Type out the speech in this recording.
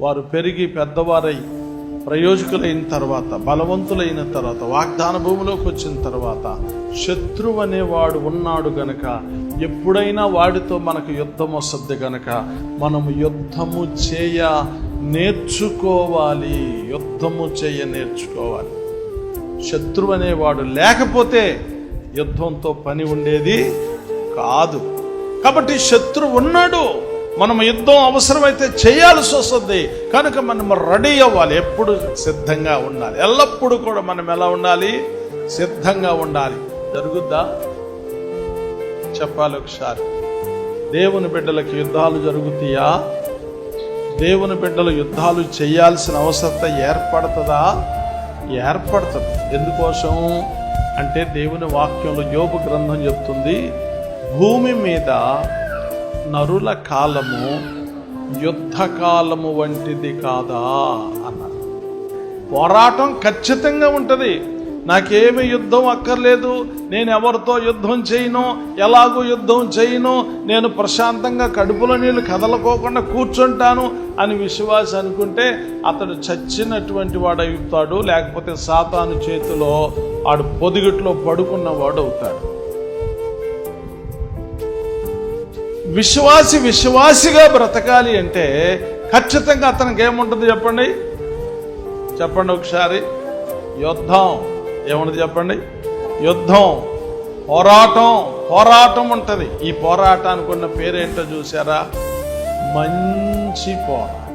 వారు పెరిగి పెద్దవారై ప్రయోజకులైన తర్వాత, బలవంతులైన తర్వాత, వాగ్దాన భూమిలోకి వచ్చిన తర్వాత శత్రువు అనేవాడు ఉన్నాడు గనక ఎప్పుడైనా వాడితో మనకు యుద్ధం వస్తుంది గనక మనము యుద్ధము చేయ నేర్చుకోవాలి. శత్రువు అనేవాడు లేకపోతే యుద్ధంతో పని ఉండేది కాదు. కాబట్టి శత్రువు ఉన్నాడు, మనం యుద్ధం అవసరమైతే చేయాల్సి వస్తుంది కనుక మనం రెడీ అవ్వాలి. ఎప్పుడు సిద్ధంగా ఉండాలి. ఎల్లప్పుడూ కూడా మనం ఎలా ఉండాలి? సిద్ధంగా ఉండాలి. జరుగుద్దా? చెప్పాలి ఒకసారి. దేవుని బిడ్డలకి యుద్ధాలు జరుగుతాయా? దేవుని బిడ్డలు యుద్ధాలు చేయాల్సిన అవసరత ఏర్పడుతుందా? ఏర్పడుతుంది. ఎందుకోసం అంటే దేవుని వాక్యంలో యోబు గ్రంథం చెప్తుంది, భూమి మీద నరుల కాలము యుద్ధ కాలము వంటిది కాదా అన్నారు. పోరాటం ఖచ్చితంగా ఉంటుంది. నాకేమి యుద్ధం అక్కర్లేదు, నేను ఎవరితో యుద్ధం చేయను, ఎలాగూ యుద్ధం చేయను, నేను ప్రశాంతంగా కడుపులో నీళ్ళు కదలకోకుండా కూర్చుంటాను అని విశ్వాసి అనుకుంటే అతడు చచ్చినటువంటి వాడు అవుతాడు. లేకపోతే సాతాను చేతిలో ఆడు పొదిగిట్లో పడుకున్నవాడు అవుతాడు. విశ్వాసిగా బ్రతకాలి అంటే ఖచ్చితంగా అతనికి ఏముంటుంది చెప్పండి ఒకసారి. యుద్ధం ఏముంటుంది చెప్పండి? యుద్ధం, పోరాటం ఉంటుంది. ఈ పోరాటానికి ఉన్న పేరేంటో చూసారా? మంచి పోరాటం.